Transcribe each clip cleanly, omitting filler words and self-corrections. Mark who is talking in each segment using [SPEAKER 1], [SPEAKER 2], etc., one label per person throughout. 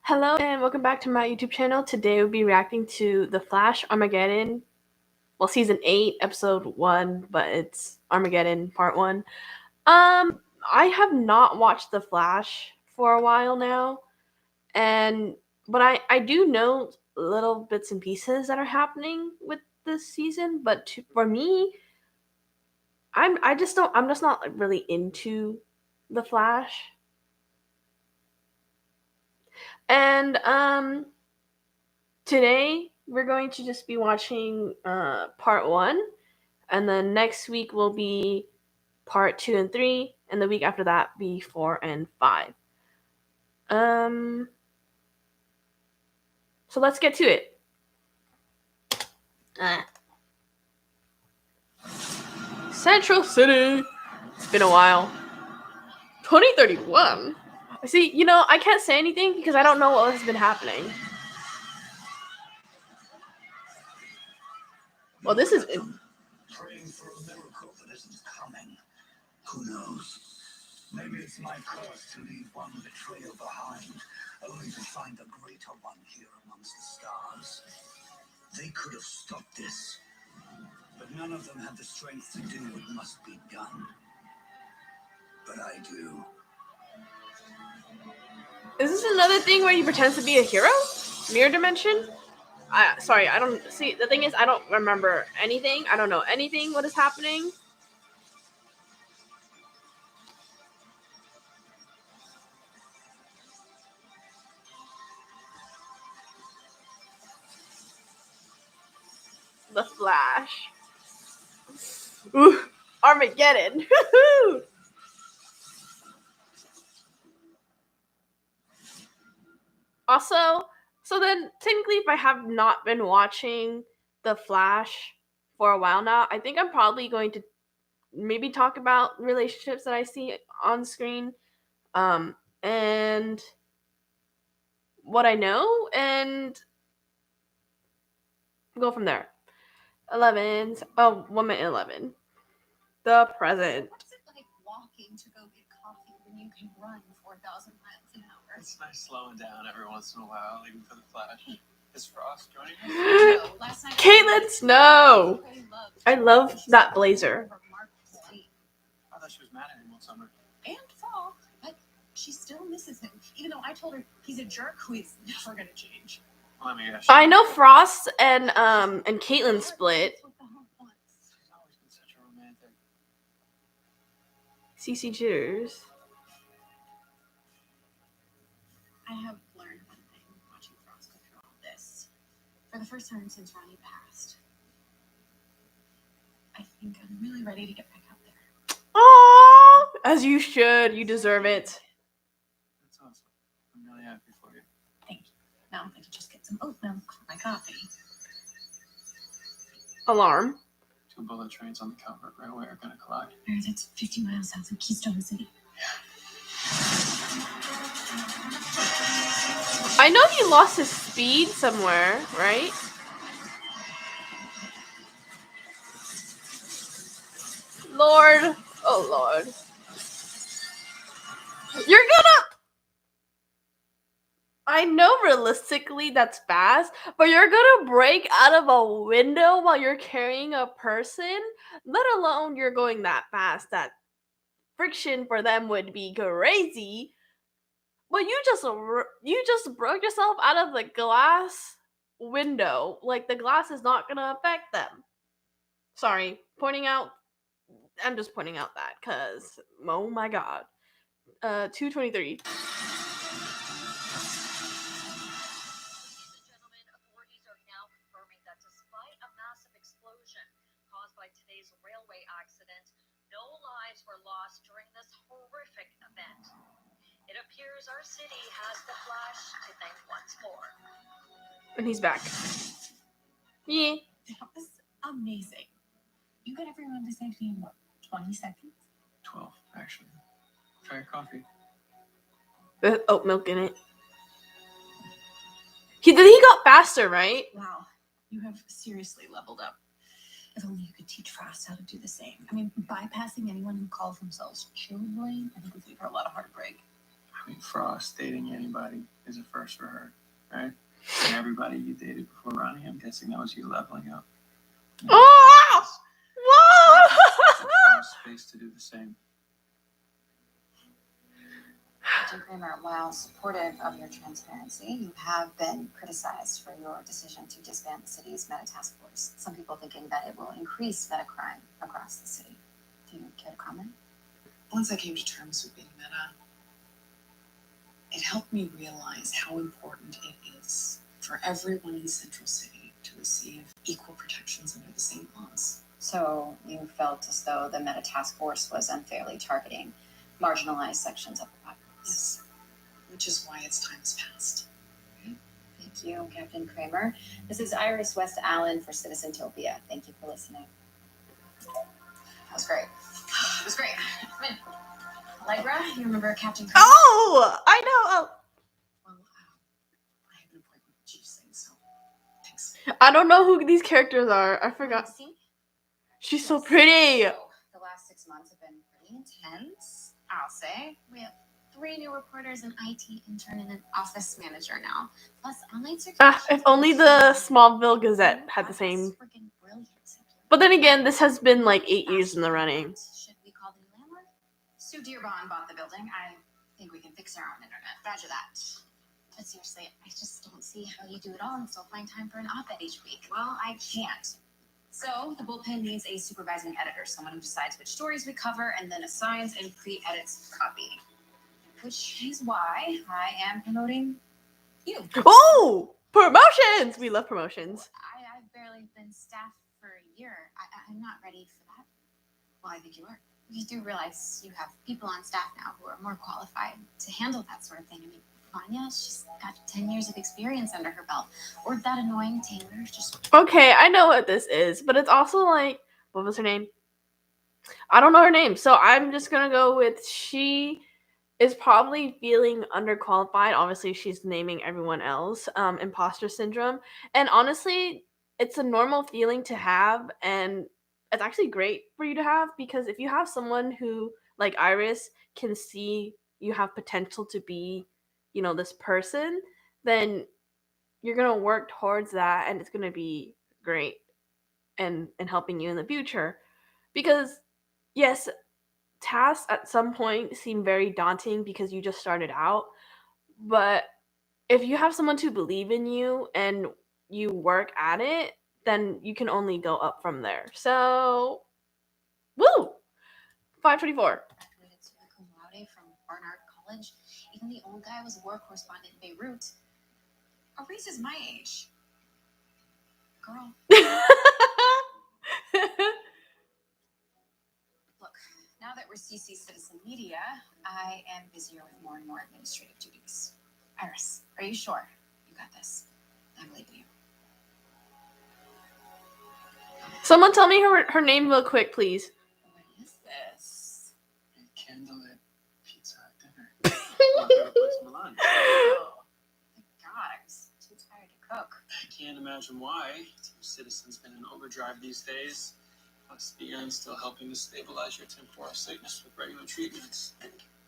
[SPEAKER 1] Hello and welcome back to my YouTube channel. Today we'll be reacting to The Flash Armageddon. Well, season 8, episode 1, but it's Armageddon part 1. I have not watched The Flash for a while now, but I do know little bits and pieces that are happening with this season, but for me, I'm just not like, really into The Flash. And today we're going to just be watching part 1, and then next week will be part 2 and 3, and the week after that be 4 and 5. So let's get to it. Central City. It's been a while. 2031. See, I can't say anything because I don't know what has been happening. Well, this is
[SPEAKER 2] praying for a miracle that isn't coming. Who knows? Maybe it's my curse to leave one betrayal behind, only to find a greater one here amongst the stars. They could have stopped this, but none of them had the strength to do what must be done. But I do.
[SPEAKER 1] Is this another thing where you pretend to be a hero? Mirror dimension? Sorry, I don't see. The thing is, I don't remember anything. I don't know anything. What is happening? The Flash. Ooh, Armageddon. Also, so then technically, if I have not been watching The Flash for a while now, I think I'm probably going to maybe talk about relationships that I see on screen, and what I know, and go from there. 11. Oh, 1:11. The present.
[SPEAKER 3] What's it like walking to go get coffee when you can run 4,000 miles an hour?
[SPEAKER 4] It's nice slowing down every once in a while, even for the Flash. Is Frost joining us?
[SPEAKER 3] No, last night
[SPEAKER 1] Caitlin Snow. I love that blazer.
[SPEAKER 4] I thought she was mad at him all summer.
[SPEAKER 3] And fall, but she still misses him, even though I told her he's a jerk who is never gonna change.
[SPEAKER 4] Well, let me guess.
[SPEAKER 1] I know Frost and Caitlin split.
[SPEAKER 4] She's always been such a romantic.
[SPEAKER 1] CC Jitters.
[SPEAKER 3] I have learned one thing watching Frost go through all this. For the first time since Ronnie passed, I think I'm really ready to get back out there.
[SPEAKER 1] Aww, as you should. You deserve it.
[SPEAKER 4] That's awesome. I'm really happy for you.
[SPEAKER 3] Thank you. Now I can just get some oat milk for my coffee.
[SPEAKER 1] Alarm.
[SPEAKER 4] 2 bullet trains on the Calvert Railway are gonna collide.
[SPEAKER 3] That's 50 miles south of Keystone City.
[SPEAKER 1] I know he lost his speed somewhere, right? Lord. Oh, Lord. You're gonna... I know realistically that's fast, but you're gonna break out of a window while you're carrying a person? Let alone you're going that fast. That friction for them would be crazy. But you just broke yourself out of the glass window. Like, the glass is not gonna affect them. Sorry, I'm just pointing out that, cause oh my god. 2:23.
[SPEAKER 5] Authorities are now confirming that despite a massive explosion caused by today's railway accident, no lives were lost during this horrific event. It appears our city has the Flash to thank once more.
[SPEAKER 1] And he's back. Yeah.
[SPEAKER 3] That was amazing. You got everyone to safety in what, 20 seconds?
[SPEAKER 4] 12, actually. Try your coffee.
[SPEAKER 1] With oat milk in it. He got faster, right?
[SPEAKER 3] Wow, you have seriously leveled up. If only you could teach Frost how to do the same. I mean, bypassing anyone who calls themselves children, I think would leave her a lot of heartbreak.
[SPEAKER 4] I mean, Frost dating anybody is a first for her, right? And everybody you dated before Ronnie, I'm guessing that was you leveling up.
[SPEAKER 1] Oh! Whoa!
[SPEAKER 4] Space to do the same.
[SPEAKER 6] Captain Kramer, while supportive of your transparency, you have been criticized for your decision to disband the city's meta task force. Some people thinking that it will increase meta crime across the city. Do you care to comment?
[SPEAKER 7] Once I came to terms with being meta, it helped me realize how important it is for everyone in Central City to receive equal protections under the same laws.
[SPEAKER 6] So you felt as though the meta task force was unfairly targeting marginalized sections of the populace.
[SPEAKER 7] Yes, which is why its time has passed.
[SPEAKER 6] Thank you, Captain Kramer. This is Iris West Allen for Citizentopia. Thank you for listening. That was great. It was great. Come in. Allegra, you remember Captain Kramer?
[SPEAKER 1] Oh, I know. Oh.
[SPEAKER 7] Well, I have an appointment with Chief saying so. Thanks.
[SPEAKER 1] I don't know who these characters are. I forgot.
[SPEAKER 6] See?
[SPEAKER 1] She's so pretty.
[SPEAKER 6] So, the last 6 months have been pretty intense, I'll say. We have 3 new reporters, an IT intern, and an office manager now. Plus, online circulation.
[SPEAKER 1] If only the Smallville Gazette had the same. But then again, this has been like 8 years in the running.
[SPEAKER 6] Should we call the new landlord? Sue Dearborn bought the building. I think we can fix our own internet. Roger that. But seriously, I just don't see how you do it all and still find time for an op-ed each week. Well, I can't. So, the bullpen needs a supervising editor, someone who decides which stories we cover and then assigns and pre-edits copy. Which is why I am promoting you.
[SPEAKER 1] Oh, promotions! We love promotions.
[SPEAKER 6] I've barely been staff for a year. I'm not ready for that. Well, I think you are. You do realize you have people on staff now who are more qualified to handle that sort of thing. I mean, Vanya, she's got 10 years of experience under her belt. Or that annoying Taylor, just...
[SPEAKER 1] Okay, I know what this is, but it's also like, what was her name? I don't know her name, so I'm just gonna go with she is probably feeling underqualified. Obviously, she's naming everyone else. Imposter syndrome. And honestly, it's a normal feeling to have, and it's actually great for you to have, because if you have someone who, like Iris, can see you have potential to be, this person, then you're gonna work towards that, and it's gonna be great and helping you in the future. Because yes, tasks at some point seem very daunting because you just started out, but if you have someone to believe in you and you work at it, then you can only go up from there. So, woo! 524.
[SPEAKER 6] Graduated summa cum laude from Barnard College. Even the old guy was a war correspondent in Beirut. Aris is my age. Girl. Look, now that we're CC Citizen Media, I am busier with more and more administrative duties. Iris, are you sure? You got this. I believe in you.
[SPEAKER 1] Someone tell me her name real quick, please.
[SPEAKER 6] What is this?
[SPEAKER 4] A candlelit pizza dinner. I'll go to place Milan.
[SPEAKER 6] Oh, thank God, I was too tired to cook.
[SPEAKER 4] I can't imagine why. Team Citizen's been in overdrive these days. Plus, BN's still helping to stabilize your temporal sickness with regular treatments.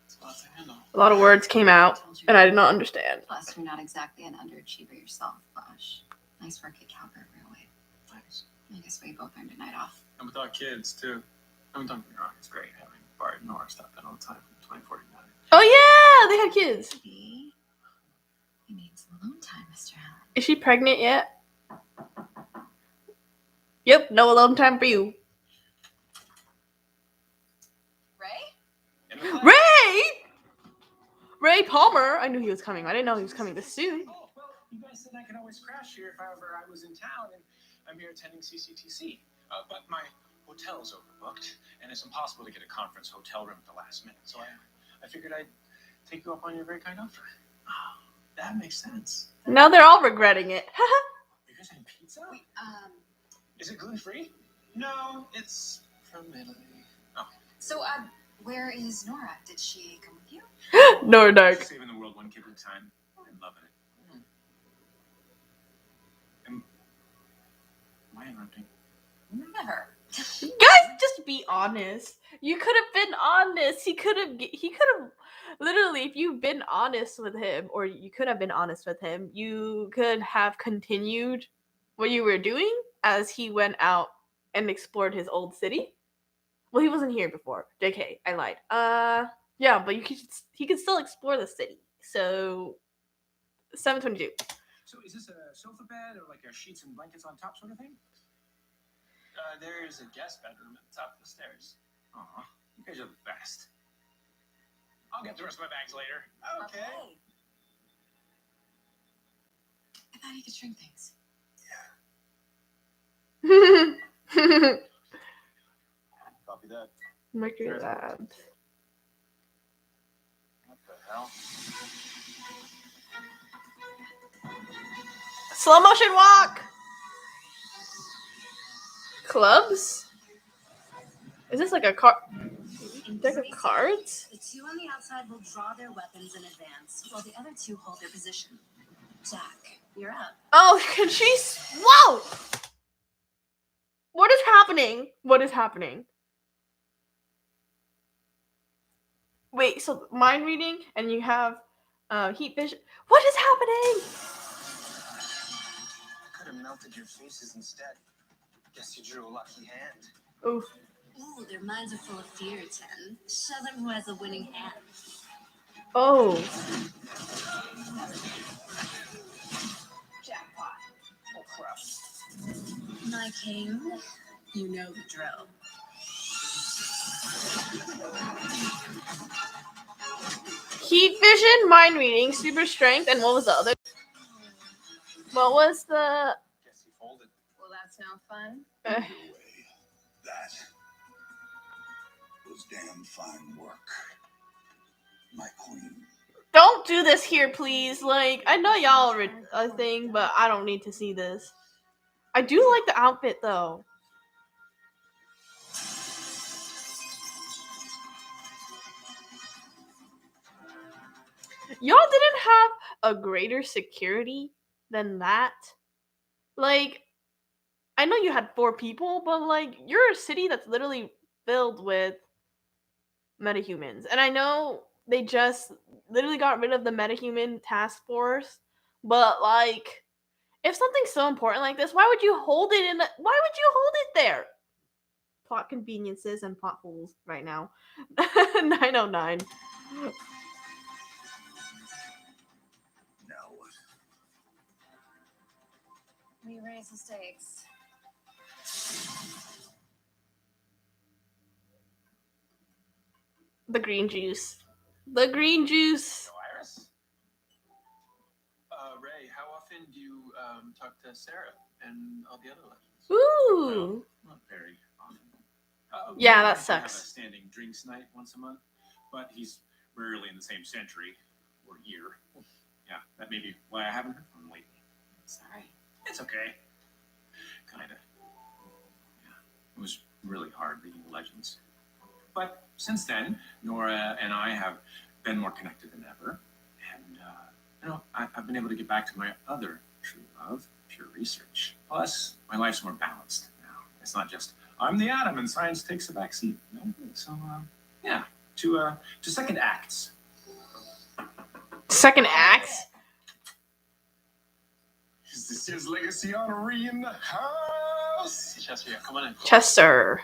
[SPEAKER 4] It's a lot to handle.
[SPEAKER 1] A lot of words came out, and I did not understand.
[SPEAKER 6] Plus, you're not exactly an underachiever yourself, Bosh. Nice work at Calvert Railway.
[SPEAKER 4] Thanks.
[SPEAKER 6] I guess we both earned a night off.
[SPEAKER 4] And with our kids, too. I mean, don't get me wrong, it's great having Bart and Nora stop in all the time from 2049.
[SPEAKER 1] Oh yeah, they had kids.
[SPEAKER 6] Maybe you need some alone time, Mr. Allen.
[SPEAKER 1] Is she pregnant yet? Yep, no alone time for you.
[SPEAKER 6] Ray?
[SPEAKER 1] Ray Palmer. I knew he was coming. I didn't know he was coming this soon.
[SPEAKER 8] Oh, well, you guys said I could always crash here if ever I was in town, and I'm here attending CCTC. But my hotel's overbooked, and it's impossible to get a conference hotel room at the last minute. So I figured I'd take you up on your very kind offer.
[SPEAKER 4] Oh, that makes sense.
[SPEAKER 1] Now they're all regretting it.
[SPEAKER 8] You guys having pizza?
[SPEAKER 6] Wait,
[SPEAKER 8] Is it gluten-free?
[SPEAKER 4] No, it's from Italy.
[SPEAKER 6] so, where is Nora? Did she come with you?
[SPEAKER 1] No, dark.
[SPEAKER 8] Saving the world one kid at a time. I'm loving it. Am I interrupting?
[SPEAKER 6] Never.
[SPEAKER 1] Guys, just be honest. You could have been honest. He could have Literally, if you've been honest with him, or you could have been honest with him, you could have continued what you were doing as he went out and explored his old city. Well, he wasn't here before. JK, I lied. Yeah, but he could still explore the city. So 722.
[SPEAKER 8] So is this a sofa bed or like a sheets and blankets on top sort of thing?
[SPEAKER 4] There's a guest bedroom at the top of the stairs.
[SPEAKER 8] Aw, you guys are the best. I'll get the rest of my bags later. Okay.
[SPEAKER 3] I thought you could shrink things.
[SPEAKER 8] Copy that.
[SPEAKER 1] Mercury Labs.
[SPEAKER 8] What the hell?
[SPEAKER 1] Slow motion walk. Clubs? Is this like a card? Deck of cards?
[SPEAKER 6] The two on the outside will draw their weapons in advance, while the other two hold their position. Jack, you're up.
[SPEAKER 1] Oh, can she? Whoa! What is happening? What is happening? Wait, so mind reading, and you have heat vision. What is happening?
[SPEAKER 8] I could have melted your faces instead. Guess you drew a lucky hand.
[SPEAKER 1] Oof.
[SPEAKER 6] Ooh, their minds are full of fear, 10. Show them who has a winning hand.
[SPEAKER 1] Oh.
[SPEAKER 3] Jackpot.
[SPEAKER 8] Oh crap.
[SPEAKER 6] My king, you know the drill.
[SPEAKER 1] Heat vision, mind reading, super strength, and what was the other? What was the?
[SPEAKER 8] Guess he folded.
[SPEAKER 3] Will that sound fun?
[SPEAKER 1] Uh,
[SPEAKER 2] Either way, that was damn fine work, my queen.
[SPEAKER 1] don't do this here, please. Like, I know y'all are a thing, but I don't need to see this. I do like the outfit though. Y'all didn't have a greater security than that. Like, I know you had 4 people, but like, you're a city that's literally filled with metahumans. And I know they just literally got rid of the metahuman task force, but like, if something's so important like this, why would you hold it in? Why would you hold it there? Plot conveniences and plot holes right now. 909.
[SPEAKER 2] Now what?
[SPEAKER 6] We raise the stakes.
[SPEAKER 1] The green juice. The green juice.
[SPEAKER 8] So Iris?
[SPEAKER 4] Ray, how often do you talk to Sarah and all the other legends?
[SPEAKER 1] Ooh.
[SPEAKER 8] Not very often.
[SPEAKER 1] Yeah,
[SPEAKER 8] we
[SPEAKER 1] that
[SPEAKER 8] might have
[SPEAKER 1] sucks.
[SPEAKER 8] a standing drinks night once a month, but he's rarely in the same century or year. Yeah, that may be why I haven't heard from him lately.
[SPEAKER 3] Sorry.
[SPEAKER 8] It's okay. Kinda. Yeah, it was really hard reading the legends. But since then, Nora and I have been more connected than ever. And, I've been able to get back to my other true love, pure research. Plus, my life's more balanced now. It's not just, I'm the atom and science takes a backseat. No? So, yeah, to second acts.
[SPEAKER 1] Second act?
[SPEAKER 8] Is this year's legacy honoree in the house?
[SPEAKER 4] Chester, yeah, come on in.
[SPEAKER 1] Chester.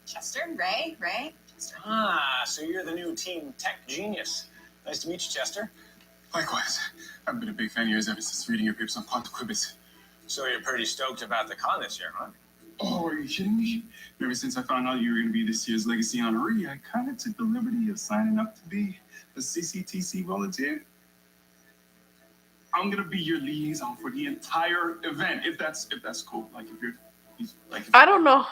[SPEAKER 3] Chester? Ray? Chester.
[SPEAKER 8] Ah, so you're the new team tech genius. Nice to meet you, Chester.
[SPEAKER 9] Likewise. I've been a big fan of yours ever since reading your papers on quantum quibbles.
[SPEAKER 8] So you're pretty stoked about the con this year, huh?
[SPEAKER 9] Oh, are you kidding me? Ever since I found out you were going to be this year's legacy honoree, I kind of took the liberty of signing up to be a CCTC volunteer. I'm going to be your liaison for the entire event, if that's cool. Like if you're,
[SPEAKER 1] I don't know.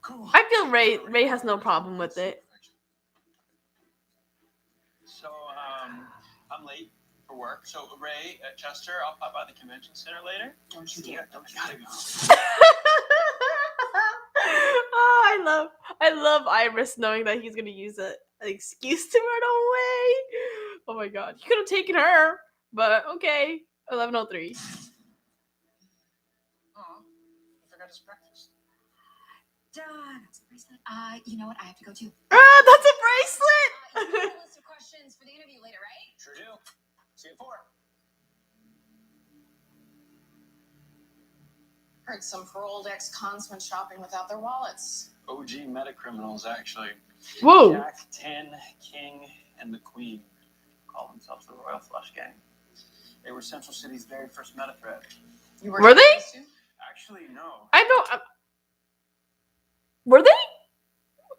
[SPEAKER 9] Cool.
[SPEAKER 1] I feel Ray has no problem with it.
[SPEAKER 4] So, I'm late for work. So, Ray, Chester, I'll pop by the convention center later.
[SPEAKER 3] Don't you dare.
[SPEAKER 4] Don't gotta go.
[SPEAKER 1] Oh, I love Iris knowing that he's gonna use an excuse to run away. Oh my god, he could have taken her, but okay. 1103.
[SPEAKER 8] Oh, I forgot his breakfast.
[SPEAKER 6] That's a bracelet. You know what? I have to go too.
[SPEAKER 1] That's a
[SPEAKER 6] You
[SPEAKER 1] bracelet.
[SPEAKER 6] have a list of questions for the interview later, right?
[SPEAKER 8] Sure do. See you at 4.
[SPEAKER 7] Heard some paroled ex-cons went shopping without their wallets.
[SPEAKER 8] OG meta criminals, actually.
[SPEAKER 1] Whoa.
[SPEAKER 8] Jack, 10, King, and the Queen call themselves the Royal Flush Gang. They were Central City's very first meta threat.
[SPEAKER 7] You
[SPEAKER 1] Were they?
[SPEAKER 8] Actually, no.
[SPEAKER 1] I don't. Were they?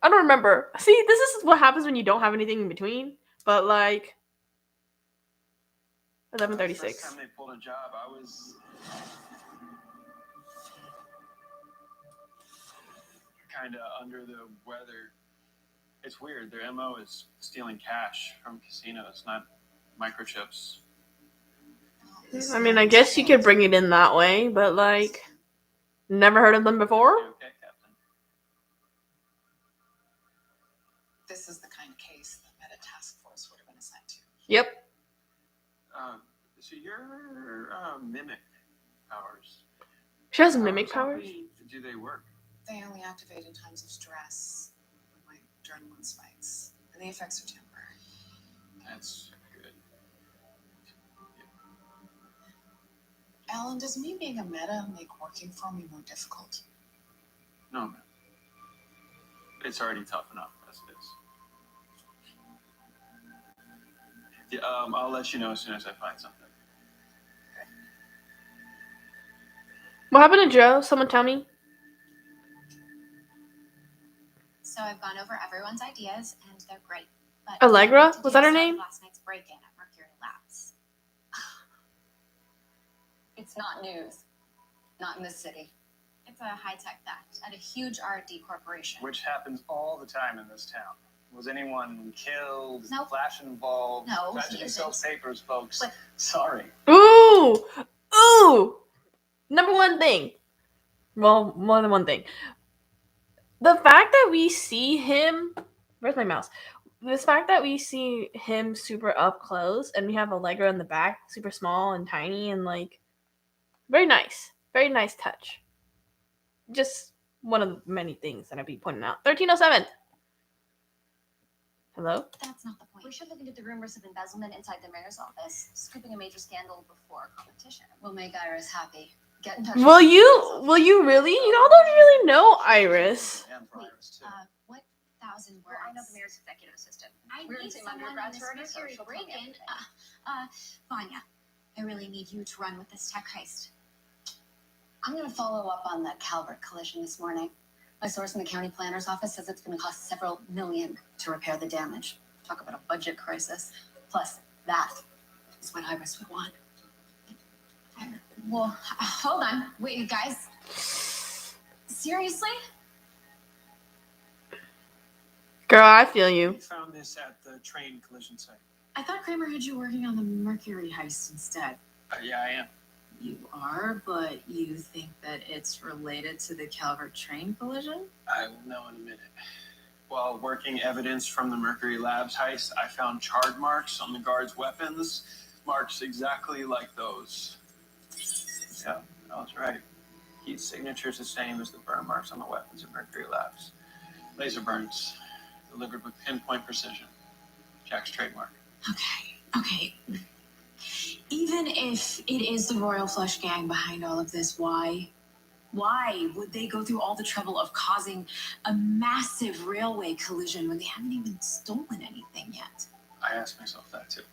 [SPEAKER 1] I don't remember. See, this is what happens when you don't have anything in between. But like,
[SPEAKER 8] The
[SPEAKER 1] 11:36.
[SPEAKER 8] first time they pulled a job, I was kind of under the weather. It's weird. Their MO is stealing cash from casinos, not microchips.
[SPEAKER 1] I mean, I guess you could bring it in that way, but like, never heard of them before.
[SPEAKER 8] Okay, Captain.
[SPEAKER 7] This is the kind of case the Meta Task Force would have been assigned to.
[SPEAKER 1] Yep.
[SPEAKER 8] So your mimic powers.
[SPEAKER 1] She has
[SPEAKER 8] how
[SPEAKER 1] mimic
[SPEAKER 8] exactly
[SPEAKER 1] powers.
[SPEAKER 8] Do they work?
[SPEAKER 7] They only activate in times of stress, when my adrenaline spikes, and the effects are temporary.
[SPEAKER 8] That's good.
[SPEAKER 7] Alan, does me being a meta make working for me more difficult?
[SPEAKER 8] No, man. It's already tough enough as it is. Yeah, I'll let you know as soon as I find something.
[SPEAKER 1] What happened to Joe? Someone tell me.
[SPEAKER 6] So I've gone over everyone's ideas, and they're great. But
[SPEAKER 1] Allegra?
[SPEAKER 6] what to
[SPEAKER 1] Was
[SPEAKER 6] do
[SPEAKER 1] that her
[SPEAKER 6] is
[SPEAKER 1] name?
[SPEAKER 6] Last night's break-in at Mercury Labs.
[SPEAKER 3] It's not news. Not in this city.
[SPEAKER 6] It's a high-tech theft at a huge R&D corporation.
[SPEAKER 8] Which happens all the time in this town. Was anyone killed?
[SPEAKER 6] Nope.
[SPEAKER 8] Flash involved?
[SPEAKER 6] No,
[SPEAKER 8] Tragedy
[SPEAKER 6] he
[SPEAKER 8] sells
[SPEAKER 6] isn't.
[SPEAKER 8] papers, folks.
[SPEAKER 6] But-
[SPEAKER 8] Sorry.
[SPEAKER 1] Ooh, ooh. Number one thing. Well, more than one thing. The fact that we see him. Where's my mouse? This fact that we see him super up close, and we have Allegra in the back, super small and tiny, and like, very nice touch. Just one of the many things that I'd be pointing out. 1307. Hello.
[SPEAKER 6] That's not the point. We should look into the rumors of embezzlement inside the mayor's office, scooping a major scandal before competition.
[SPEAKER 3] We'll make Iris happy. Get in touch.
[SPEAKER 1] Will you really? You all don't really know Iris.
[SPEAKER 8] And for
[SPEAKER 6] Wait,
[SPEAKER 8] Iris, too.
[SPEAKER 6] What 1,000 words?
[SPEAKER 5] Well, I know the mayor's executive assistant.
[SPEAKER 6] I
[SPEAKER 3] We're in
[SPEAKER 6] need
[SPEAKER 3] the same
[SPEAKER 6] someone on
[SPEAKER 3] undergrad
[SPEAKER 6] this
[SPEAKER 3] program, so
[SPEAKER 6] Mercury
[SPEAKER 3] she'll tell me
[SPEAKER 6] break-in.
[SPEAKER 3] everything.
[SPEAKER 6] Vanya, I really need you to run with this tech heist.
[SPEAKER 3] I'm going to follow up on that Calvert collision this morning. My source in the county planner's office says it's going to cost several million to repair the damage. Talk about a budget crisis. Plus, that is what Iris would want.
[SPEAKER 6] Well, hold on. Wait, you guys. Seriously?
[SPEAKER 1] Girl, I feel you.
[SPEAKER 4] We found this at the train collision site.
[SPEAKER 7] I thought Kramer had you working on the Mercury heist instead.
[SPEAKER 8] Yeah, I am.
[SPEAKER 7] You are, but you think that it's related to the Calvert train collision?
[SPEAKER 8] I will know in a minute. While working evidence from the Mercury Labs heist, I found charred marks on the guards' weapons. Marks exactly like those. Yeah, I was right. Heat's signature is the same as the burn marks on the weapons at Mercury Labs. Laser burns, delivered with pinpoint precision. Jack's trademark.
[SPEAKER 7] Okay. Even if it is the Royal Flush Gang behind all of this, why would they go through all the trouble of causing a massive railway collision when they haven't even stolen anything yet?
[SPEAKER 8] I asked myself that too.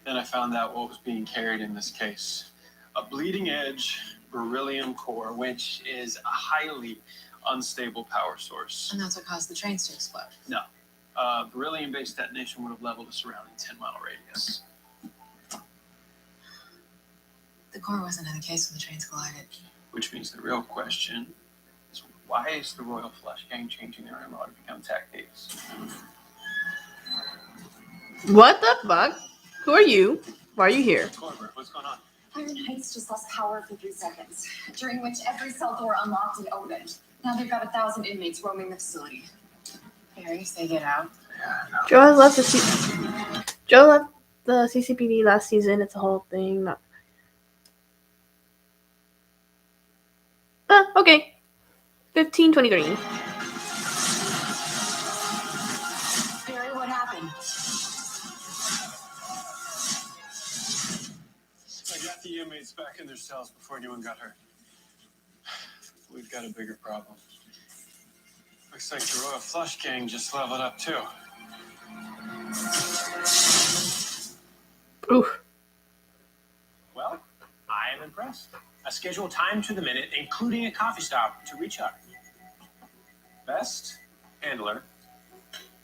[SPEAKER 8] Then I found out what was being carried in this case. A bleeding edge beryllium core, which is a highly unstable power source.
[SPEAKER 7] And that's what caused the trains to explode.
[SPEAKER 8] No. Beryllium-based detonation would have leveled a surrounding 10-mile radius.
[SPEAKER 7] The core wasn't in the case when the trains collided.
[SPEAKER 8] Which means the real question is, why is the Royal Flush Gang changing their MO to become tech thieves?
[SPEAKER 1] What the fuck? Who are you? Why are you here?
[SPEAKER 8] Corbett, what's going on?
[SPEAKER 3] Iron Heights just lost power for 3 seconds, during which every cell door unlocked and opened. Now they've got 1,000 inmates roaming the facility.
[SPEAKER 7] Barry, say get out.
[SPEAKER 8] Yeah, no.
[SPEAKER 1] Joe left the CCPD last season. It's a whole thing. Okay. 15:23.
[SPEAKER 9] the inmates back in their cells before anyone got hurt. We've got a bigger problem. Looks like the Royal Flush Gang just leveled up too.
[SPEAKER 1] Oof.
[SPEAKER 8] Well, I am impressed. A scheduled time to the minute, including a coffee stop to recharge. Best handler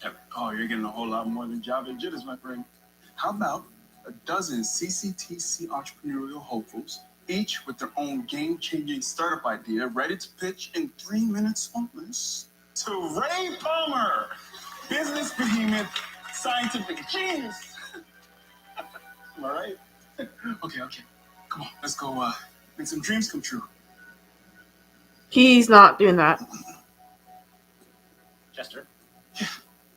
[SPEAKER 8] ever.
[SPEAKER 9] Oh, you're getting a whole lot more than Java and jitters, my friend. How about a dozen CCTC entrepreneurial hopefuls, each with their own game-changing startup idea, ready to pitch in 3 minutes or less to Ray Palmer, business behemoth, scientific genius. Am I right? Okay. Come on, let's go make some dreams come true.
[SPEAKER 1] He's not doing that.
[SPEAKER 8] Chester,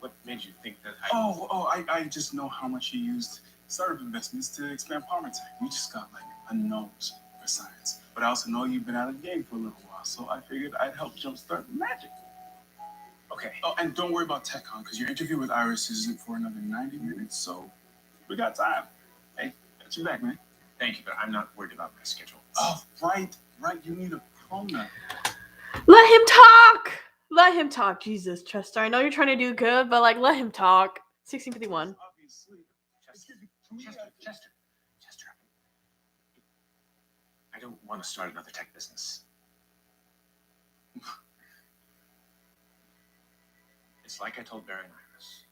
[SPEAKER 8] what made you think that
[SPEAKER 9] I just know how much you used startup investments to expand Palmer Tech. You just got like a nose for science. But I also know you've been out of the game for a little while, so I figured I'd help jumpstart the magic.
[SPEAKER 8] Okay.
[SPEAKER 9] Oh, and don't worry about TechCon, because your interview with Iris isn't for another 90 minutes, so we got time. Hey, got you back, man.
[SPEAKER 8] Thank you, but I'm not worried about my schedule.
[SPEAKER 9] Oh, right. You need a pronoun.
[SPEAKER 1] Let him talk. Jesus, Chester. I know you're trying to do good, but like, let him talk. 1651.
[SPEAKER 9] Obviously.
[SPEAKER 8] Chester. I don't want to start another tech business. It's like I told Barry and Iris.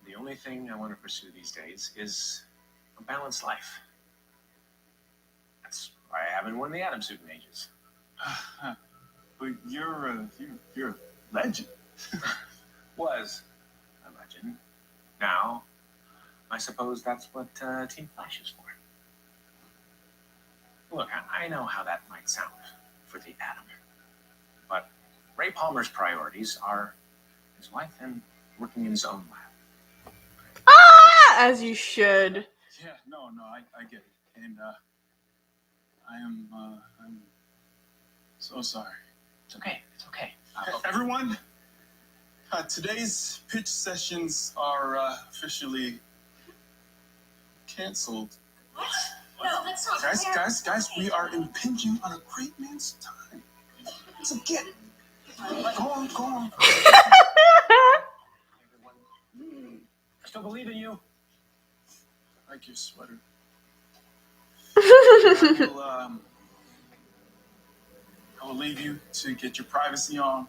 [SPEAKER 8] The only thing I want to pursue these days is a balanced life. That's why I haven't worn the Atom suit in ages.
[SPEAKER 9] But you're a legend.
[SPEAKER 8] Was a legend. Now, I suppose that's what Team Flash is for. Look, I know how that might sound for the Atom. But Ray Palmer's priorities are his wife and working in his own lab.
[SPEAKER 1] As you should.
[SPEAKER 9] Yeah, no, I get it. And I'm so sorry.
[SPEAKER 8] It's okay.
[SPEAKER 9] Everyone, today's pitch sessions are officially canceled.
[SPEAKER 6] What? No, that's not fair.
[SPEAKER 9] Guys, we are impinging on a great man's time. So get it. Go on.
[SPEAKER 8] Everyone, I still believe in you.
[SPEAKER 9] I like your sweater. I will leave you to get your privacy on.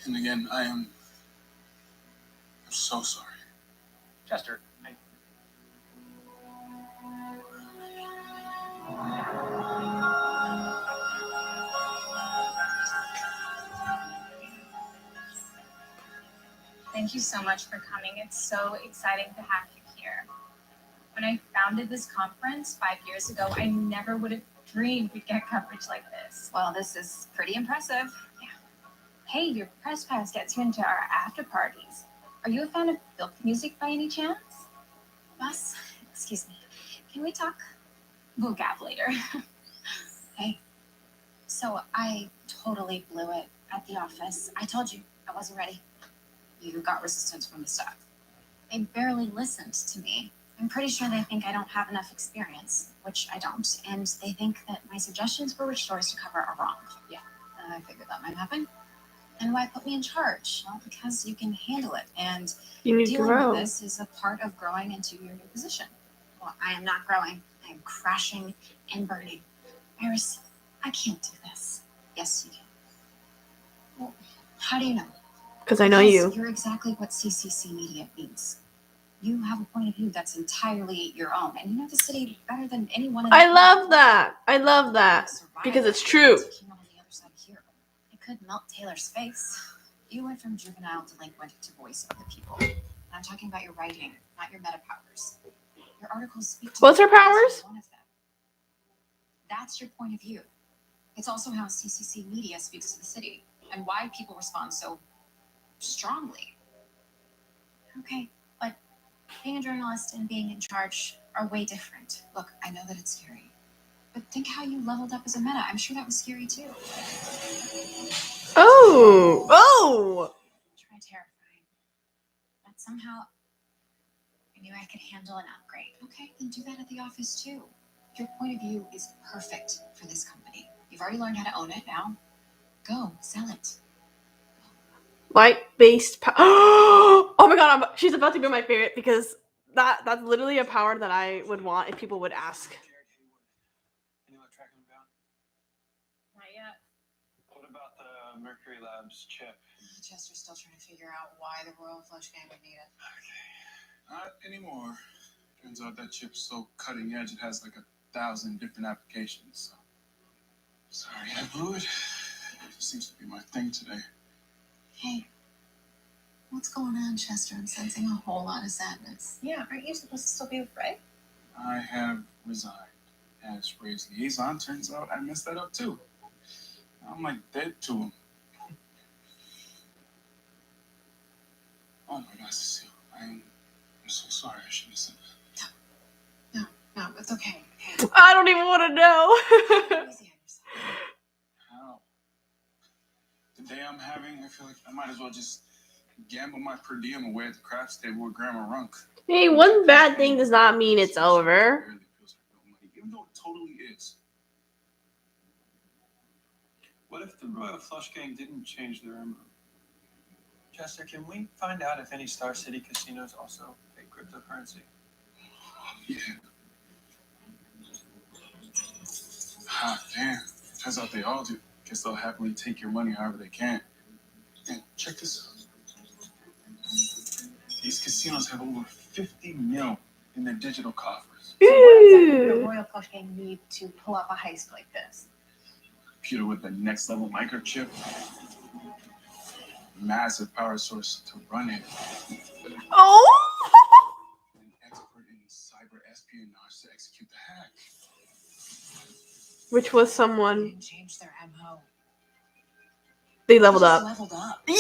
[SPEAKER 9] And again, I'm so sorry.
[SPEAKER 8] Chester,
[SPEAKER 6] Thank you so much for coming. It's so exciting to have you here. When I founded this conference 5 years ago, I never would have dreamed we'd get coverage like this.
[SPEAKER 3] Well, this is pretty impressive.
[SPEAKER 6] Yeah. Hey, your press pass gets you into our after parties. Are you a fan of filk music by any chance? Boss, excuse me. Can we talk? We'll gab later.
[SPEAKER 3] Hey, so I totally blew it at the office. I told you I wasn't ready. You got resistance from the staff. They barely listened to me. I'm pretty sure they think I don't have enough experience, which I don't, and they think that my suggestions for which stories to cover are wrong. Yeah, I figured that might happen. And why put me in charge? Well, because you can handle it, and
[SPEAKER 1] You need to
[SPEAKER 3] dealing
[SPEAKER 1] grow.
[SPEAKER 3] with this is a part of growing into your new position. Well, I am not growing. I am crashing and burning. Iris, I can't do this. Yes, you can. Well, how do you know?
[SPEAKER 1] Because I know you.
[SPEAKER 3] You're exactly what CCC Media means. You have a point of view that's entirely your own, and you know the city better than anyone.
[SPEAKER 1] I love that. Because it's true.
[SPEAKER 3] Came out on the other side here. It could melt Taylor's face. You went from juvenile delinquent to voice of the people. And I'm talking about your writing, not your meta powers. Your articles speak to
[SPEAKER 1] What's her
[SPEAKER 3] me because
[SPEAKER 1] powers?
[SPEAKER 3] you're one of them. That's your point of view. It's also how CCC Media speaks to the city and why people respond so strongly. Okay, but being a journalist and being in charge are way different. Look, I know that it's scary, but think how you leveled up as a meta. I'm sure that was scary too.
[SPEAKER 1] Oh!
[SPEAKER 3] Try terrifying. But somehow I knew I could handle an upgrade. Okay, then do that at the office too. Your point of view is perfect for this company. You've already learned how to own it. Now, go sell it.
[SPEAKER 1] Light-based power. Oh my god, she's about to be my favorite because that's literally a power that I would want if people would ask.
[SPEAKER 4] Any luck tracking him down?
[SPEAKER 6] Not yet.
[SPEAKER 4] What about the Mercury Labs chip?
[SPEAKER 3] Chester's still trying to figure out why the Royal Flush Gang would need it.
[SPEAKER 9] Not anymore. Turns out that chip's so cutting edge, it has like 1,000 different applications. So. Sorry, I blew it. It seems to be my thing today.
[SPEAKER 3] Hey, what's going on, Chester? I'm sensing a whole lot of sadness.
[SPEAKER 6] Yeah, aren't you supposed to still be with Ray?
[SPEAKER 9] I have resigned as Ray's liaison. Turns out I messed that up too. I'm like dead to him. Oh my gosh, Cecile. I'm so sorry. I shouldn't have said that.
[SPEAKER 3] No, it's okay. Hey,
[SPEAKER 1] I don't even want to know.
[SPEAKER 3] easy on yourself.
[SPEAKER 9] How? The day I'm having, I feel like I might as well just gamble my per diem away at the craft stable with Grandma Runk.
[SPEAKER 1] Hey, one bad thing does not mean it's over.
[SPEAKER 9] It really feels like no money, even though it totally is.
[SPEAKER 4] What if the Royal Flush Gang didn't change their MO? Chester, can we find out if any Star City casinos also pay cryptocurrency?
[SPEAKER 9] Yeah. Ah, damn. Turns out they all do. Guess they'll happily take your money however they can. And check this out. These casinos have over 50 mil in their digital coffers.
[SPEAKER 6] So what exactly would
[SPEAKER 1] Ooh.
[SPEAKER 6] the Royal Flush Gang need to pull off a heist like this?
[SPEAKER 9] Computer with the next level microchip. Massive power source to run it.
[SPEAKER 1] Oh!
[SPEAKER 9] An expert in cyber espionage to execute the hack.
[SPEAKER 1] Which was
[SPEAKER 3] They
[SPEAKER 1] someone
[SPEAKER 3] didn't change their MO.
[SPEAKER 1] they
[SPEAKER 3] They
[SPEAKER 1] leveled
[SPEAKER 3] just
[SPEAKER 1] up.
[SPEAKER 3] leveled up.
[SPEAKER 1] Yeah!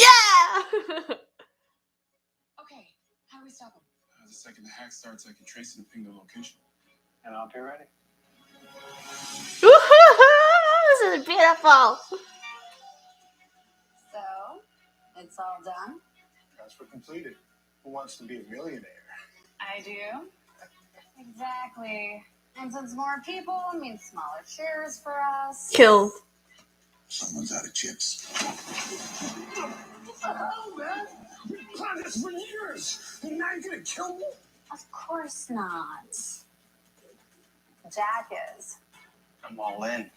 [SPEAKER 3] Okay, how do we stop them?
[SPEAKER 9] The second the hack starts, I can trace it and ping the location.
[SPEAKER 4] And I'll be ready.
[SPEAKER 1] This is beautiful.
[SPEAKER 3] So, it's all done?
[SPEAKER 2] Transfer completed. Who wants to be a millionaire?
[SPEAKER 3] I do. Exactly. And since more people means smaller shares for us.
[SPEAKER 1] Killed.
[SPEAKER 2] Someone's out of chips. What the hell, man? We've planned this for years. And now you're gonna kill me?
[SPEAKER 3] Of course not. Jack is.
[SPEAKER 4] I'm all in.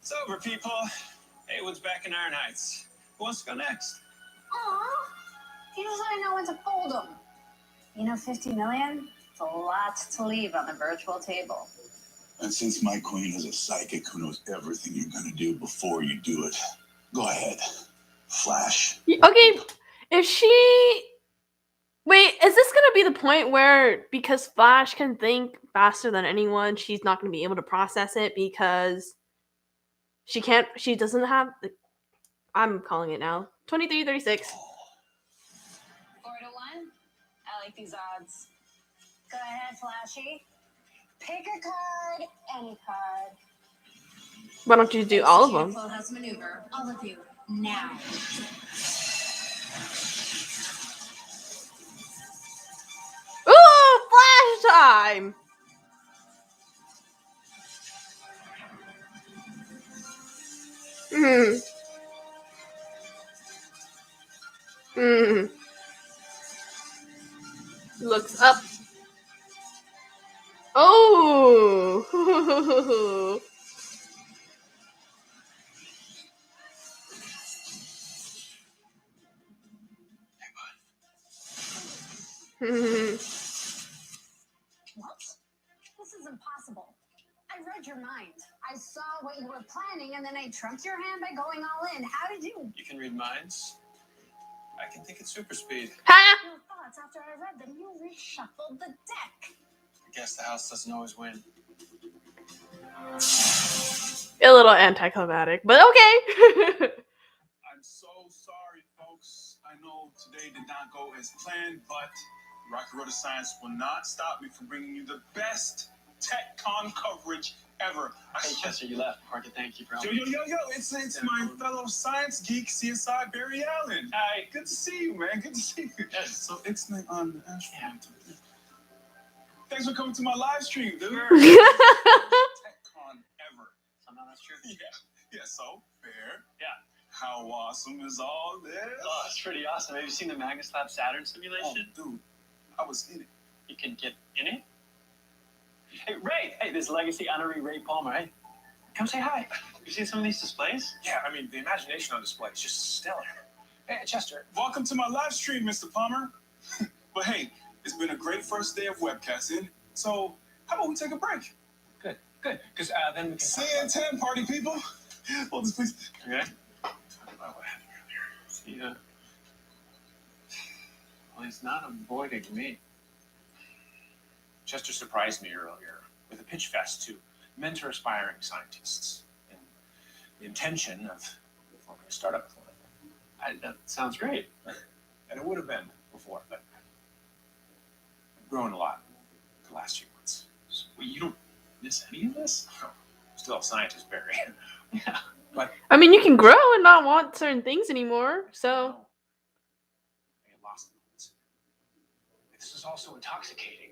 [SPEAKER 4] It's over, people. Haywood's back in Iron Heights. Who wants to go next?
[SPEAKER 3] Aw, he doesn't know when to fold them. You know, 50 million? It's a lot to leave on the virtual table.
[SPEAKER 2] And since my queen is a psychic who knows everything you're gonna do before you do it, go ahead. Flash.
[SPEAKER 1] Okay, if she... Wait, is this gonna be the point where because Flash can think faster than anyone, she's not gonna be able to process it because she doesn't have... I'm calling it now. 2336.
[SPEAKER 3] 4 to 1? I like these odds. Go ahead, Flashy. Pick a card, any card.
[SPEAKER 1] Why don't you do all of them?
[SPEAKER 3] Clubhouse maneuver, all of you, now.
[SPEAKER 1] Ooh, Flash time! Hmm. Hmm. Looks up. Oh! Hmm.
[SPEAKER 3] What? This is impossible. I read your mind. I saw what you were planning, and then I trumped your hand by going all in. How did you?
[SPEAKER 4] You can read minds. I can think at super speed.
[SPEAKER 1] Ha!
[SPEAKER 3] Your thoughts after I read them. You reshuffled the deck.
[SPEAKER 4] I guess the house doesn't always win.
[SPEAKER 1] A little anticlimactic, but okay.
[SPEAKER 9] I'm so sorry, folks. I know today did not go as planned, but Rocky Road of Science will not stop me from bringing you the best TechCon coverage ever.
[SPEAKER 4] Hey, Chester, you left. Hard to thank you for
[SPEAKER 9] Yo,
[SPEAKER 4] helping.
[SPEAKER 9] it's my fellow science geek, CSI Barry Allen.
[SPEAKER 4] Hi.
[SPEAKER 9] Good to see you, man. Good to see you.
[SPEAKER 4] Yes.
[SPEAKER 9] So, Ixnay on the astronaut. Thanks for coming to my live stream, dude.
[SPEAKER 4] Sure.
[SPEAKER 9] TechCon ever.
[SPEAKER 4] Somehow that's true.
[SPEAKER 9] Yeah, so fair.
[SPEAKER 4] Yeah.
[SPEAKER 9] How awesome is all this?
[SPEAKER 4] Oh, it's pretty awesome. Have you seen the Magnus Saturn
[SPEAKER 9] Oh,
[SPEAKER 4] simulation?
[SPEAKER 9] dude, I was in it.
[SPEAKER 4] You can get in it? Hey, Ray! Hey, this Legacy honoree Ray Palmer. Hey, come say hi. You seen some of these displays?
[SPEAKER 8] Yeah, I mean, the imagination on display is just stellar. Hey, Chester.
[SPEAKER 9] Welcome to my live stream, Mr. Palmer. But hey, it's been a great first day of webcasting. So how about we take a break?
[SPEAKER 8] Good. Because then we can
[SPEAKER 9] See you in 10, party people. Hold this, please.
[SPEAKER 4] Okay.
[SPEAKER 8] talk about what happened earlier.
[SPEAKER 4] Yeah. Well, he's not avoiding me.
[SPEAKER 8] Chester surprised me earlier with a pitch fest to mentor aspiring scientists in the intention of forming a startup with one of them.
[SPEAKER 4] That sounds great.
[SPEAKER 8] And it would have been before, but I've grown a lot the last few months.
[SPEAKER 4] So, well, you don't miss any of this?
[SPEAKER 8] Still a scientist, Barry.
[SPEAKER 4] Yeah.
[SPEAKER 8] But
[SPEAKER 1] I mean, you can grow and not want certain things anymore. So
[SPEAKER 8] I get lost in the woods. This is also intoxicating.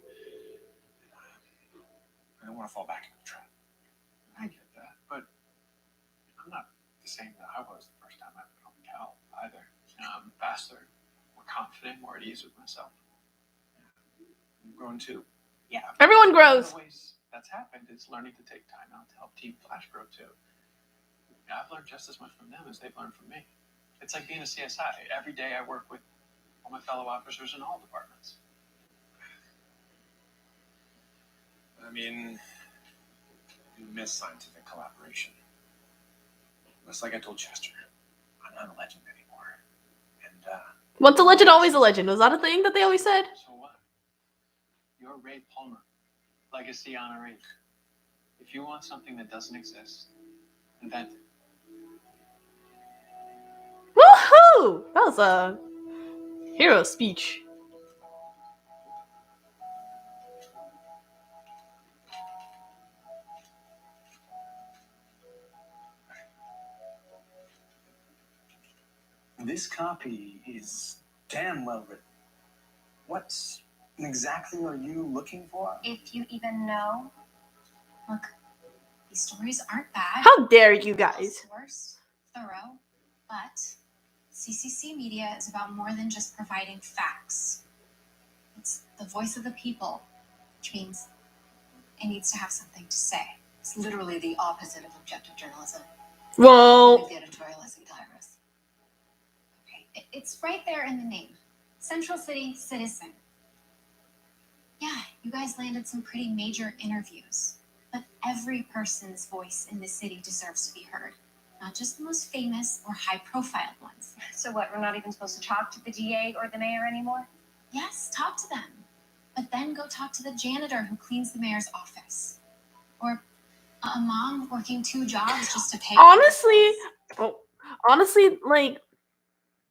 [SPEAKER 8] I don't want to fall back into the trap.
[SPEAKER 4] I get that, but I'm not the same that I was the first time I put on the cow either. You know, I'm faster, more confident, more at ease with myself.
[SPEAKER 8] You've grown too.
[SPEAKER 4] Yeah.
[SPEAKER 1] everyone
[SPEAKER 4] One of
[SPEAKER 1] grows.
[SPEAKER 4] the ways that's happened is learning to take time out to help Team Flash grow too. Yeah, I've learned just as much from them as they've learned from me. It's like being a CSI. Every day I work with all my fellow officers in all departments.
[SPEAKER 8] I mean, you miss scientific collaboration. Just like I told Chester, I'm not a legend anymore. And,
[SPEAKER 1] Once a legend, always a legend. Was that a thing that they always said?
[SPEAKER 4] So what? You're Ray Palmer, Legacy honoree. If you want something that doesn't exist, invent it.
[SPEAKER 1] Woohoo! That was a hero speech.
[SPEAKER 2] This copy is damn well written. What exactly are you looking for?
[SPEAKER 6] If you even know. Look, these stories aren't bad.
[SPEAKER 1] How dare you guys?
[SPEAKER 6] Sourced, thorough, but CCC Media is about more than just providing facts. It's the voice of the people, which means it needs to have something to say. It's literally the opposite of objective journalism.
[SPEAKER 1] Whoa.
[SPEAKER 6] Like the editorializing diarist. Okay, it's right there in the name. Central City Citizen. Yeah, you guys landed some pretty major interviews, but every person's voice in the city deserves to be heard, not just the most famous or high-profile ones.
[SPEAKER 5] So what, we're not even supposed to talk to the DA or the mayor anymore?
[SPEAKER 6] Yes, talk to them, but then go talk to the janitor who cleans the mayor's office, or a mom working 2 jobs just to pay.
[SPEAKER 1] Honestly, like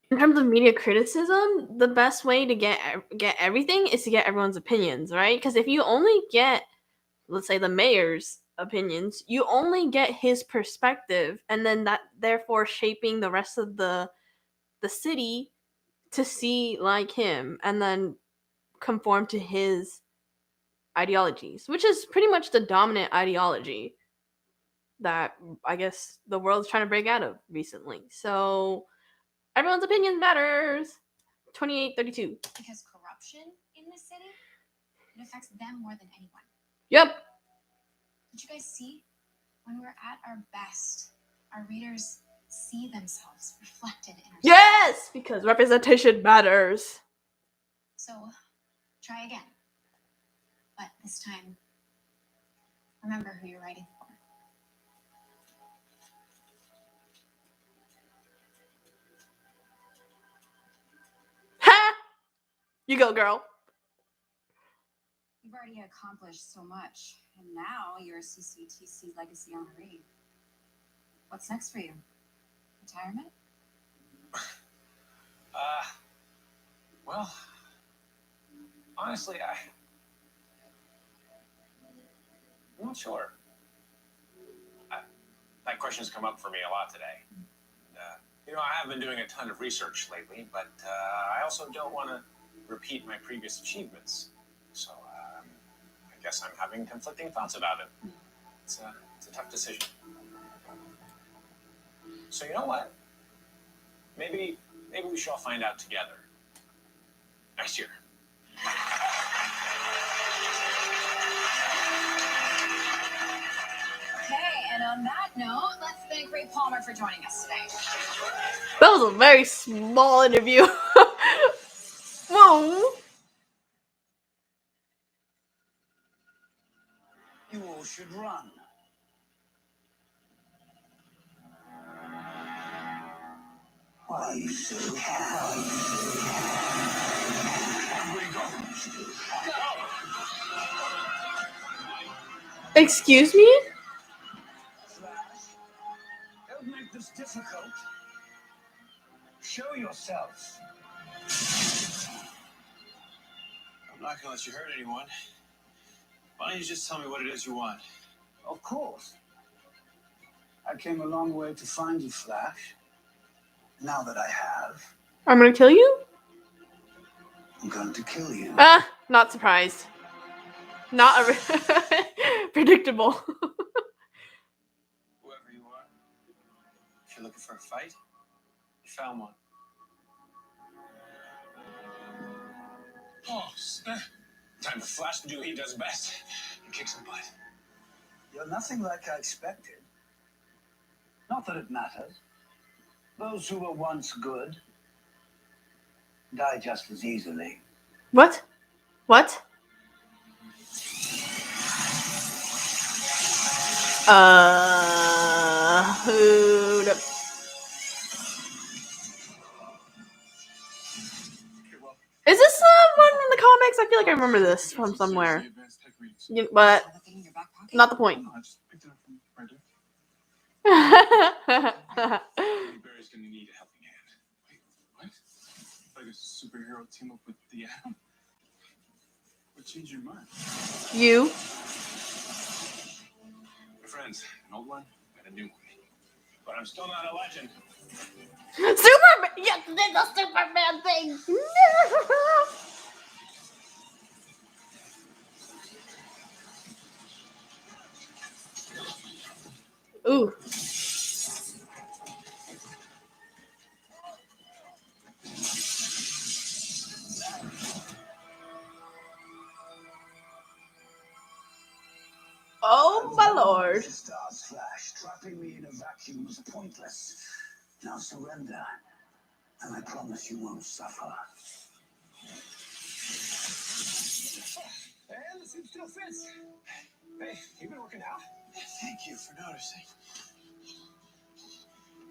[SPEAKER 1] in terms of media criticism, the best way to get everything is to get everyone's opinions, right? Because if you only get, let's say, the mayor's opinions, you only get his perspective, and then that therefore shaping the rest of the city to see like him and then conform to his ideologies, which is pretty much the dominant ideology that I guess the world's trying to break out of recently. So everyone's opinion matters. 2832.
[SPEAKER 6] Because corruption in the city, it affects them more than anyone.
[SPEAKER 1] Yep.
[SPEAKER 6] Did you guys see? When we're at our best, our readers see themselves reflected in our
[SPEAKER 1] Yes, because representation matters.
[SPEAKER 6] So, try again. But this time, remember who you're writing for.
[SPEAKER 1] Ha! You go, girl.
[SPEAKER 3] You've already accomplished so much, and now you're a CCTC Legacy honoree. What's next for you? Retirement?
[SPEAKER 8] Well, honestly, I'm not sure. That question's come up for me a lot today. I have been doing a ton of research lately, but I also don't want to repeat my previous achievements. So guess I'm having conflicting thoughts about it. It's a tough decision. So you know what? Maybe we should all find out together next year.
[SPEAKER 6] Okay, and on that note, let's thank Ray Palmer for joining us today.
[SPEAKER 1] That was a very small interview. Whoa.
[SPEAKER 2] You all should run. Why are you so happy?
[SPEAKER 1] Excuse me?
[SPEAKER 2] Flash, don't make this difficult. Show yourself.
[SPEAKER 8] I'm not gonna let you hurt anyone. Why don't you just tell me what it is you want?
[SPEAKER 2] Of course. I came a long way to find you, Flash. Now that I have,
[SPEAKER 1] I'm gonna kill you?
[SPEAKER 2] I'm going to kill you.
[SPEAKER 1] Ah, not surprised. Not predictable.
[SPEAKER 8] Whoever you are, if you're looking for a fight, you found one. Oh, snap. Time for Flash to do what he does best and kick some butt.
[SPEAKER 2] You're nothing like I expected. Not that it matters. Those who were once good die just as easily.
[SPEAKER 1] What? What? Who? Is this one in the comics? I feel like I remember this from somewhere. But not the point.
[SPEAKER 9] No, I just picked it up from right there. Barry's gonna need a helping hand. Wait, what? Like a superhero team up with the Atom? What changed your mind?
[SPEAKER 1] You.
[SPEAKER 8] My friends, an old one and a new one. But I'm still not a legend.
[SPEAKER 1] Superman! Yes, did the Superman thing! Ooh. Oh my lord.
[SPEAKER 2] Stars Flash, trapping me in a vacuum was pointless. Now surrender, and I promise you won't suffer.
[SPEAKER 8] And the suit still fits. Hey, you've been working out. Thank you for noticing.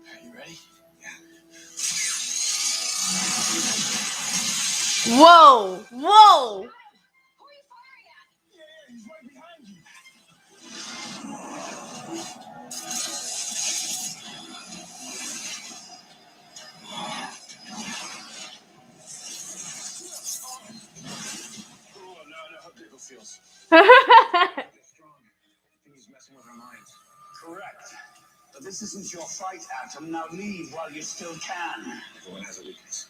[SPEAKER 8] Are you ready? Yeah.
[SPEAKER 1] Whoa! Whoa!
[SPEAKER 6] Who are you firing at?
[SPEAKER 8] Yeah, he's right behind you. Oh, no, I know how Pickle feels. Strong. I think he's messing with our minds.
[SPEAKER 2] Correct. But this isn't your fight, Atom. Now leave while you still can.
[SPEAKER 8] Everyone has a weakness.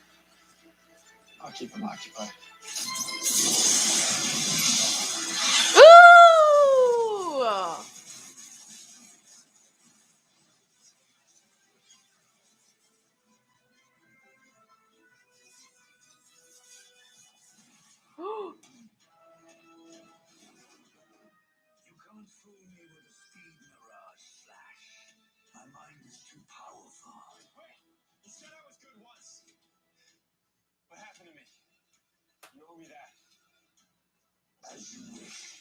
[SPEAKER 8] I'll keep him occupied.
[SPEAKER 1] Ooh!
[SPEAKER 2] You can't fool me with a speed mirage, Flash. My mind is too powerful.
[SPEAKER 8] Wait, you said I was good once. What happened to me? You owe me that.
[SPEAKER 2] As you wish.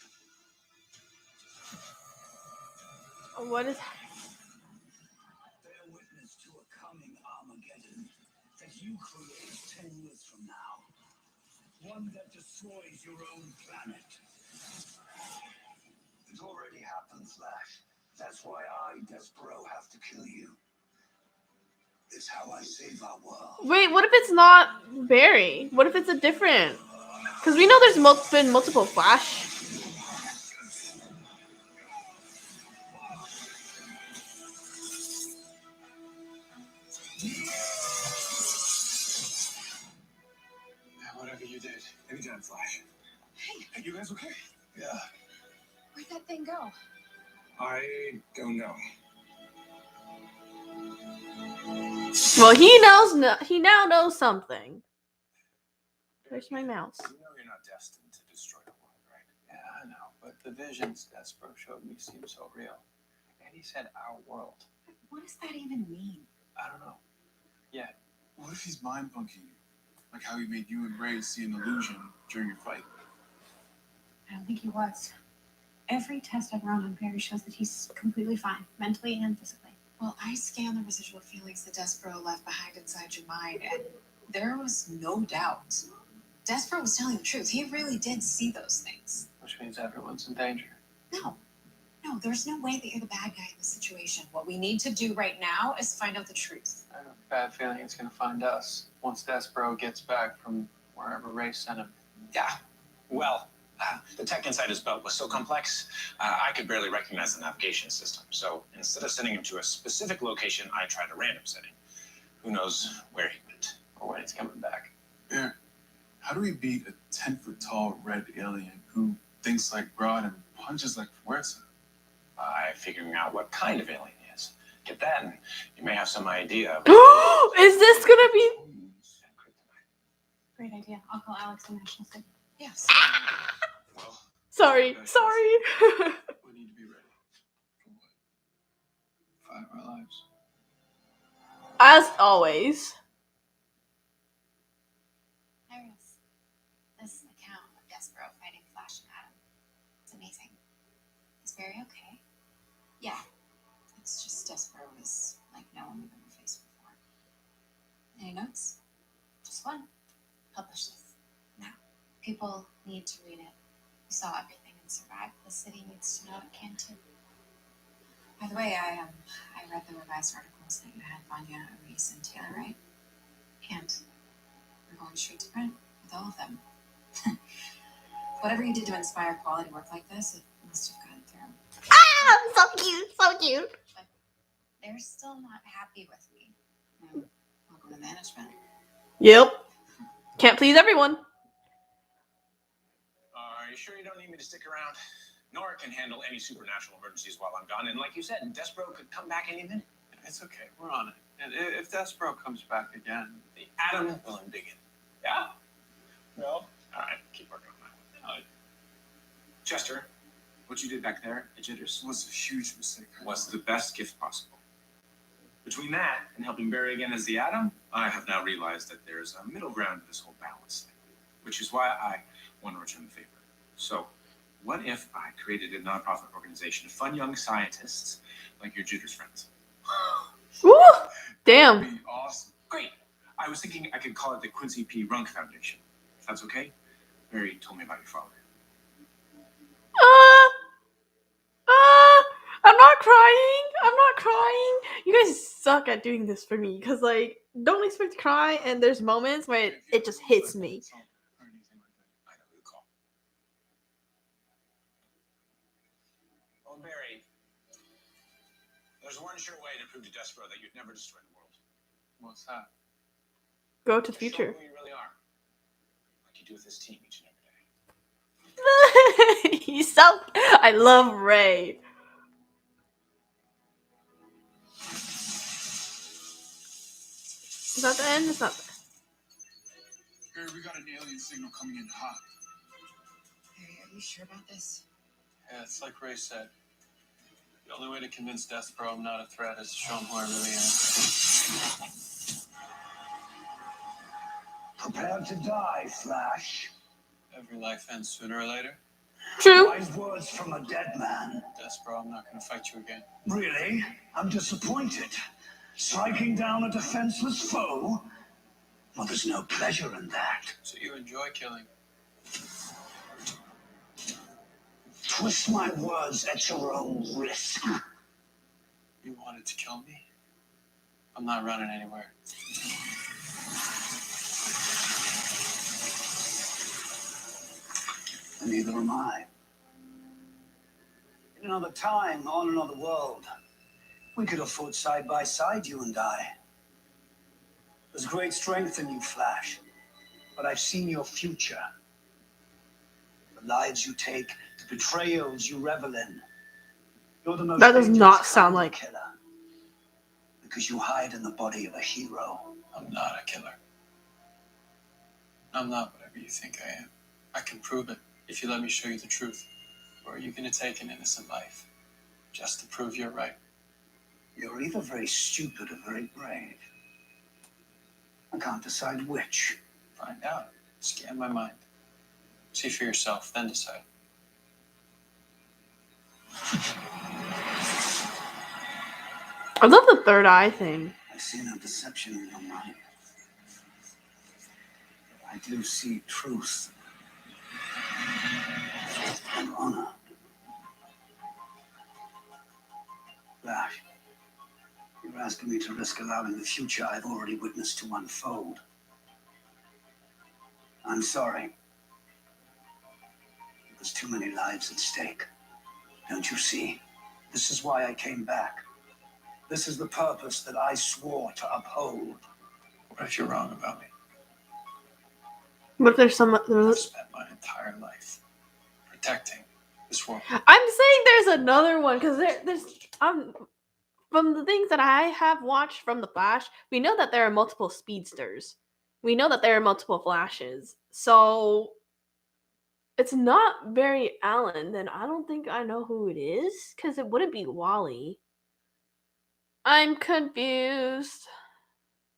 [SPEAKER 1] What is
[SPEAKER 2] Bear witness to a coming Armageddon that you create 10 years from now. One that destroys your own planet. It already happened, Flash. That's why I, Despero, have to kill you. It's how I save our world.
[SPEAKER 1] Wait, what if it's not Barry? What if it's a different? Because we know there's been multiple Flash.
[SPEAKER 8] Whatever you did, anytime, Flash. Hey, you guys okay?
[SPEAKER 2] Yeah,
[SPEAKER 6] Where'd that thing go?
[SPEAKER 9] I don't know.
[SPEAKER 1] Well, he knows. He now knows something. Where's my mouse?
[SPEAKER 8] You know you're not destined to destroy the world, right?
[SPEAKER 4] Yeah, I know, but the visions Despero showed me seem so real. And he said our world.
[SPEAKER 6] What does that even mean?
[SPEAKER 4] I don't know. Yeah,
[SPEAKER 9] What if he's mind bunking you? Like how he made you and Ray see an illusion during your fight?
[SPEAKER 6] I don't think he was. Every test I've run on Barry shows that he's completely fine, mentally and physically.
[SPEAKER 7] Well, I scanned the residual feelings that Despero left behind inside your mind, and there was no doubt. Despero was telling the truth. He really did see those things.
[SPEAKER 4] which means everyone's in danger.
[SPEAKER 7] No, there's no way that you're the bad guy in this situation. What we need to do right now is find out the truth.
[SPEAKER 4] I have a bad feeling it's going to find us once Despero gets back from wherever Ray sent him.
[SPEAKER 8] Yeah. Well, the tech inside his belt was so complex, I could barely recognize the navigation system. So instead of sending him to a specific location, I tried a random setting. Who knows where he went
[SPEAKER 4] Or when he's coming back.
[SPEAKER 9] Yeah. How do we beat a 10-foot-tall red alien who thinks like Grodd and punches like Fuerza?
[SPEAKER 8] By figuring out what kind of alien he is. Get that, and you may have some idea.
[SPEAKER 1] Is this gonna be?
[SPEAKER 6] Great idea. I'll call Alex and National City.
[SPEAKER 7] Yes.
[SPEAKER 9] Well,
[SPEAKER 1] Sorry.
[SPEAKER 9] we need to be ready. For what?
[SPEAKER 4] 5 our lives.
[SPEAKER 1] As always.
[SPEAKER 6] Iris, this account of Despero fighting Flash and Adam. It's amazing. Is Barry okay?
[SPEAKER 7] Yeah. It's just Despero is like no one we've ever faced before. Any notes?
[SPEAKER 6] Just one. Publish this. Now. People need to read it. We saw everything and survived. The city needs to know it can too.
[SPEAKER 7] By the way, I read the revised articles that you had Vanya, Reese, and Taylor write. And we're going straight to print with all of them. Whatever you did to inspire quality work like this, it must have gotten through.
[SPEAKER 1] Ah, so cute, so cute.
[SPEAKER 6] But they're still not happy with me.
[SPEAKER 7] Welcome to management.
[SPEAKER 1] Yep. Can't please everyone.
[SPEAKER 8] Are you sure you don't need me to stick around? Nora can handle any supernatural emergencies while I'm gone, and like you said, Despero could come back any minute.
[SPEAKER 4] It's okay. We're on it. And if Despero comes back again,
[SPEAKER 8] The Atom will embiggen. Yeah? No? All right, keep working on that. Chester, what you did back there at Jitters
[SPEAKER 9] Was a huge mistake.
[SPEAKER 8] was the best gift possible. Between that and helping Barry again as the Atom, I have now realized that there's a middle ground to this whole balance thing, which is why I want to return the favor. So, what if I created a nonprofit organization of fun young scientists like your Jitters friends?
[SPEAKER 1] Woo!
[SPEAKER 9] That'd
[SPEAKER 1] Damn.
[SPEAKER 9] be awesome.
[SPEAKER 8] Great. I was thinking I could call it the Quincy P. Runk Foundation. If that's okay? Barry told me about your father.
[SPEAKER 1] I'm not crying. I'm not crying. You guys suck at doing this for me because, like, don't expect to cry, and there's moments where it just hits me.
[SPEAKER 9] Or anything like that.
[SPEAKER 8] I know who to call. Oh, Barry, there's one sure way to prove to Despero that you'd never destroy the world.
[SPEAKER 4] what's that?
[SPEAKER 1] Go to the
[SPEAKER 8] Show
[SPEAKER 1] future.
[SPEAKER 8] who you really are. Like you do with this team each and every day.
[SPEAKER 1] He's so. I love Ray. Is that the end? It's not.
[SPEAKER 9] Barry, we got an alien signal coming in hot.
[SPEAKER 7] Barry, are you sure about this?
[SPEAKER 4] Yeah, it's like Ray said. The only way to convince Despero I'm not a threat is to show him who I really am.
[SPEAKER 2] Prepare to die, Flash.
[SPEAKER 4] Every life ends sooner or later.
[SPEAKER 1] True.
[SPEAKER 2] Wise words from a dead man.
[SPEAKER 4] Despero, I'm not going to fight you again.
[SPEAKER 2] Really? I'm disappointed. Striking down a defenseless foe? Well, there's no pleasure in that.
[SPEAKER 4] So you enjoy killing.
[SPEAKER 2] Twist my words at your own risk.
[SPEAKER 4] You wanted to kill me? I'm not running anywhere.
[SPEAKER 2] Neither am I. In another time, on another world, we could have fought side by side, you and I. There's great strength in you, Flash. But I've seen your future. The The lives you take, the betrayals you revel in. You're the most
[SPEAKER 1] That does
[SPEAKER 2] dangerous
[SPEAKER 1] not sound
[SPEAKER 2] kind of
[SPEAKER 1] like.
[SPEAKER 2] killer. Because you hide in the body of a hero.
[SPEAKER 4] I'm not a killer. I'm not whatever you think I am. I can prove it if you let me show you the truth. Or are you going to take an innocent life just to prove you're right?
[SPEAKER 2] You're either very stupid or very brave. I can't decide which.
[SPEAKER 4] Find out. Scan my mind. See for yourself, then decide.
[SPEAKER 1] I love the third eye thing.
[SPEAKER 2] I see no deception in your mind. I do see truth and honor. Flash, you're asking me to risk allowing the future I've already witnessed to unfold. I'm sorry. There's too many lives at stake. Don't you see? This is why I came back. This is the purpose that I swore to uphold.
[SPEAKER 4] What if you're wrong about me?
[SPEAKER 1] But if there's
[SPEAKER 4] I've spent my entire life protecting this world.
[SPEAKER 1] I'm saying there's another one because there's from the things that I have watched from the Flash, we know that there are multiple speedsters. We know that there are multiple Flashes. So it's not Barry Allen, then I don't think I know who it is because it wouldn't be Wally. I'm confused.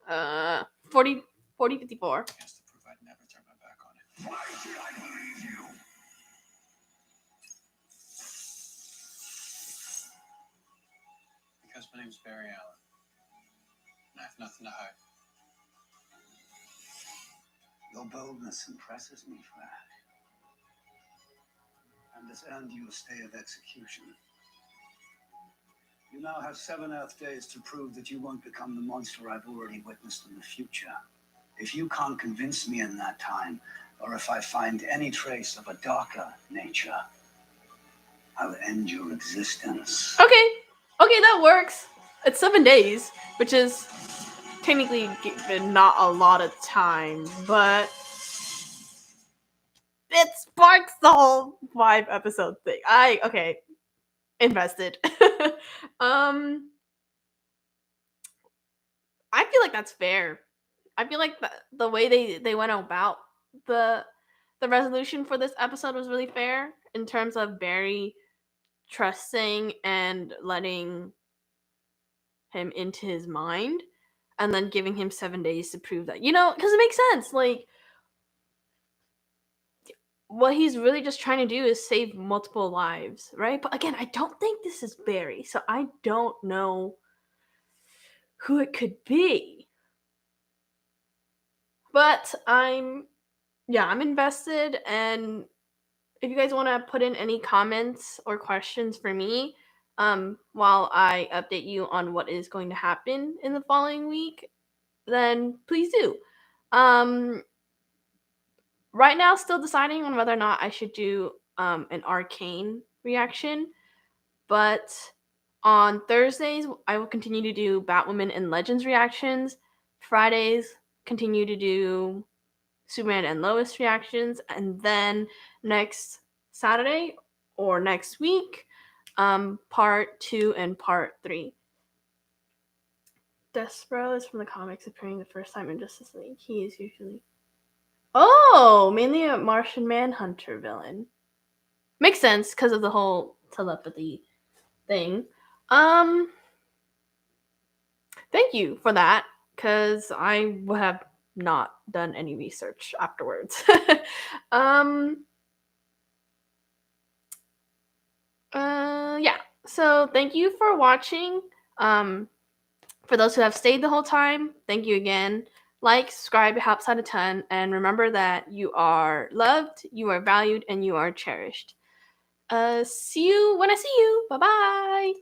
[SPEAKER 1] 40 54.
[SPEAKER 4] Has to prove I'd never turn my back on it.
[SPEAKER 2] Why did I believe you?
[SPEAKER 4] Because my name's Barry Allen. And I have nothing to hide.
[SPEAKER 2] Your boldness impresses me, Flash. And has earned you a stay of execution. You now have 7 Earth days to prove that you won't become the monster I've already witnessed in the future. If you can't convince me in that time, or if I find any trace of a darker nature, I'll end your existence.
[SPEAKER 1] Okay, that works. It's 7 days, which is technically not a lot of time, but it sparks the whole 5-episode thing. Invested. I feel like that's fair. I feel like the way they went about the resolution for this episode was really fair in terms of Barry trusting and letting him into his mind and then giving him 7 days to prove that. Because it makes sense. Like, what he's really just trying to do is save multiple lives, right? But again, I don't think this is Barry, so I don't know who it could be. But I'm invested, and if you guys want to put in any comments or questions for me, while I update you on what is going to happen in the following week, then please do. Right now, still deciding on whether or not I should do an Arcane reaction, but on Thursdays, I will continue to do Batwoman and Legends reactions. Fridays, continue to do Superman and Lois reactions, and then next Saturday or next week, part 2 and part 3. Despero is from the comics, appearing the first time in Justice League. He is usually mainly a Martian Manhunter villain. Makes sense because of the whole telepathy thing. Thank you for that, because I would have not done any research afterwards. Yeah. So thank you for watching. For those who have stayed the whole time, thank you again. Like, subscribe, it helps out a ton. And remember that you are loved, you are valued, and you are cherished. See you when I see you. Bye-bye.